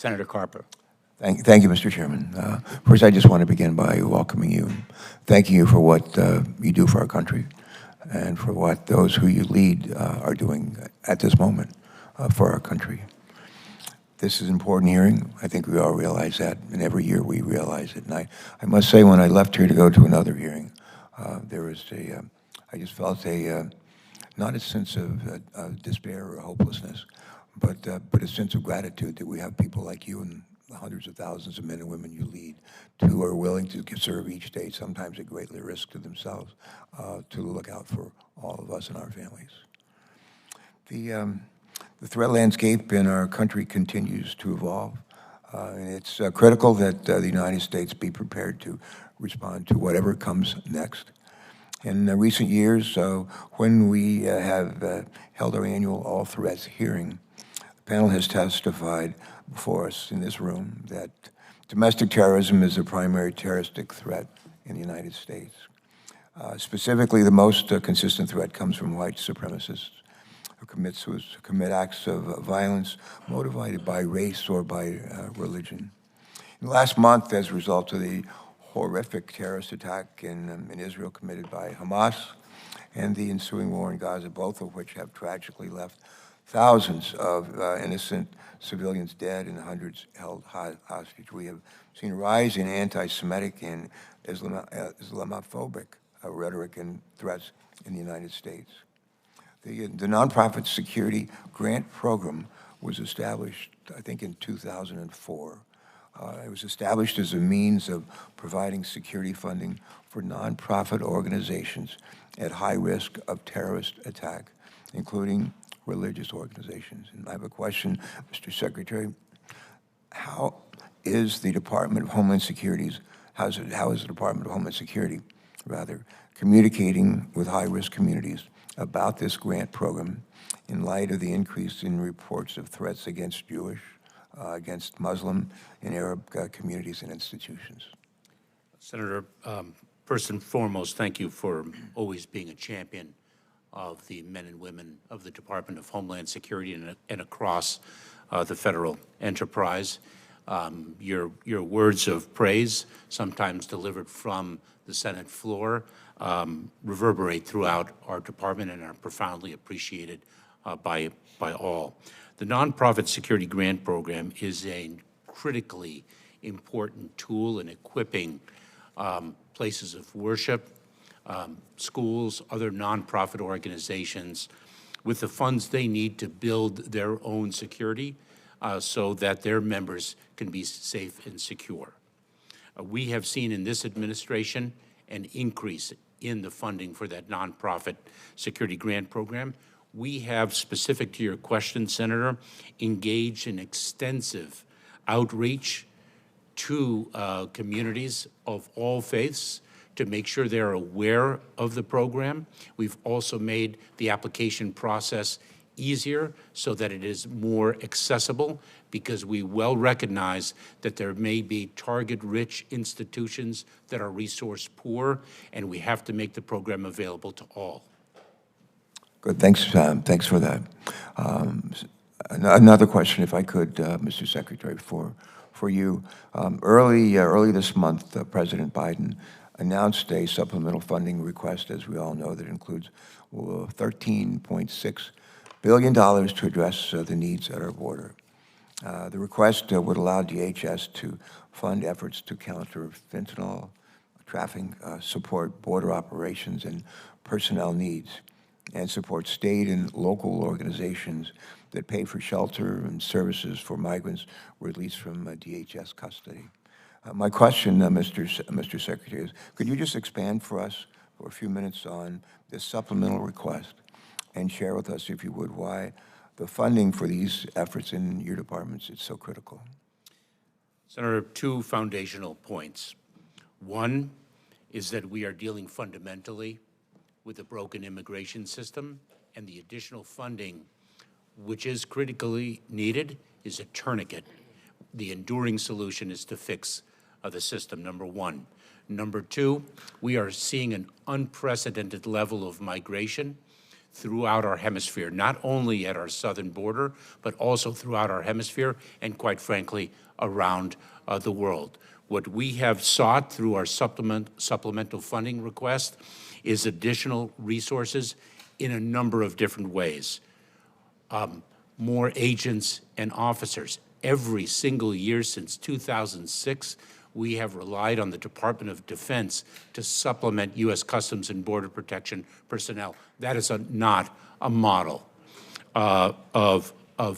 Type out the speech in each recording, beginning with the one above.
Senator Carper. Thank you, Mr. Chairman. First, I just want to begin by welcoming you, thanking you for what you do for our country and for what those who you lead are doing at this moment for our country. This is an important hearing. I think we all realize that, and every year we realize it. And I must say, when I left here to go to another hearing, there was I just felt not a sense of despair or hopelessness, but a sense of gratitude that we have people like you and the hundreds of thousands of men and women you lead who are willing to serve each day, sometimes at greatly risk to themselves, to look out for all of us and our families. The threat landscape in our country continues to evolve, and it's critical that the United States be prepared to respond to whatever comes next. In recent years, when we have held our annual All Threats hearing, the panel has testified before us in this room that domestic terrorism is the primary terroristic threat in the United States. Specifically, the most consistent threat comes from white supremacists who commit acts of violence motivated by race or by religion. Last month, as a result of the horrific terrorist attack in Israel committed by Hamas and the ensuing war in Gaza, both of which have tragically left thousands of innocent civilians dead and hundreds held hostage, we have seen a rise in anti-Semitic and Islamophobic rhetoric and threats in the United States. The Nonprofit Security Grant Program was established, I think, in 2004. It was established as a means of providing security funding for nonprofit organizations at high risk of terrorist attack, including religious organizations. And I have a question, Mr. Secretary. How is the Department of Homeland Security, communicating with high-risk communities about this grant program in light of the increase in reports of threats against Jewish, against Muslim and Arab communities and institutions? Senator, first and foremost, thank you for always being a champion of the men and women of the Department of Homeland Security and across the federal enterprise. Your words of praise, sometimes delivered from the Senate floor, reverberate throughout our department and are profoundly appreciated by all. The Nonprofit Security Grant Program is a critically important tool in equipping places of worship, schools, other nonprofit organizations with the funds they need to build their own security so that their members can be safe and secure. We have seen in this administration an increase in the funding for that nonprofit security grant program. We have, specific to your question, Senator, engaged in extensive outreach to communities of all faiths to make sure they're aware of the program. We've also made the application process easier so that it is more accessible, because we well recognize that there may be target-rich institutions that are resource poor, and we have to make the program available to all. Good, thanks for that. Another question, if I could, Mr. Secretary, for you. Early this month, President Biden announced a supplemental funding request, as we all know, that includes $13.6 billion to address the needs at our border. The request would allow DHS to fund efforts to counter fentanyl trafficking, support border operations and personnel needs, and support state and local organizations that pay for shelter and services for migrants released from DHS custody. My question, Mr. Secretary, is could you just expand for us for a few minutes on this supplemental request and share with us, if you would, why the funding for these efforts in your departments is so critical? Senator, two foundational points. One is that we are dealing fundamentally with a broken immigration system, and the additional funding, which is critically needed, is a tourniquet. The enduring solution is to fix the system, number one. Number two, we are seeing an unprecedented level of migration throughout our hemisphere, not only at our southern border, but also throughout our hemisphere and, quite frankly, around the world. What we have sought through our supplemental funding request is additional resources in a number of different ways. More agents and officers. Every single year since 2006, we have relied on the Department of Defense to supplement U.S. Customs and Border Protection personnel. That is not a model of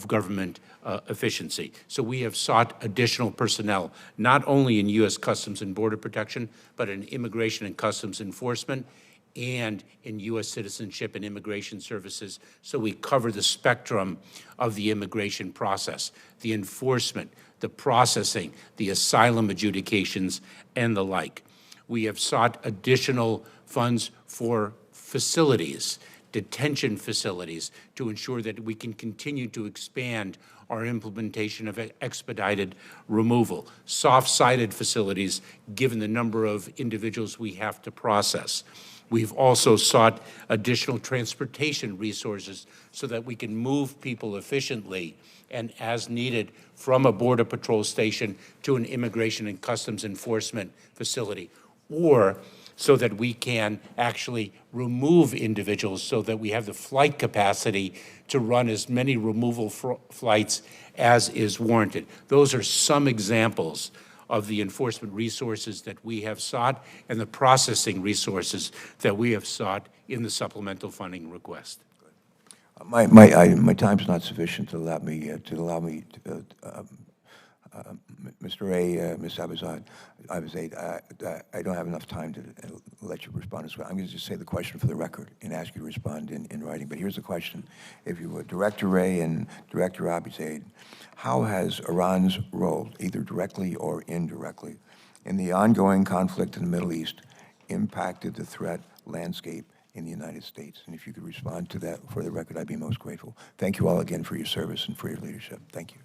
government efficiency. So we have sought additional personnel, not only in U.S. Customs and Border Protection, but in Immigration and Customs Enforcement and in U.S. Citizenship and Immigration Services, so we cover the spectrum of the immigration process, the enforcement, the processing, the asylum adjudications, and the like. We have sought additional funds for facilities, detention facilities, to ensure that we can continue to expand our implementation of expedited removal, soft-sided facilities, given the number of individuals we have to process. We've also sought additional transportation resources so that we can move people efficiently and as needed from a Border Patrol station to an Immigration and Customs Enforcement facility, or so that we can actually remove individuals so that we have the flight capacity to run as many removal flights as is warranted. Those are some examples of the enforcement resources that we have sought and the processing resources that we have sought in the supplemental funding request. My time's not sufficient to allow me Mr. Ray, Ms. Abizad, I don't have enough time to let you respond as well. I'm going to just say the question for the record and ask you to respond in writing. But here's the question. If you would, Director Ray and Director Abizad, how has Iran's role, either directly or indirectly, in the ongoing conflict in the Middle East impacted the threat landscape in the United States? And if you could respond to that for the record, I'd be most grateful. Thank you all again for your service and for your leadership. Thank you.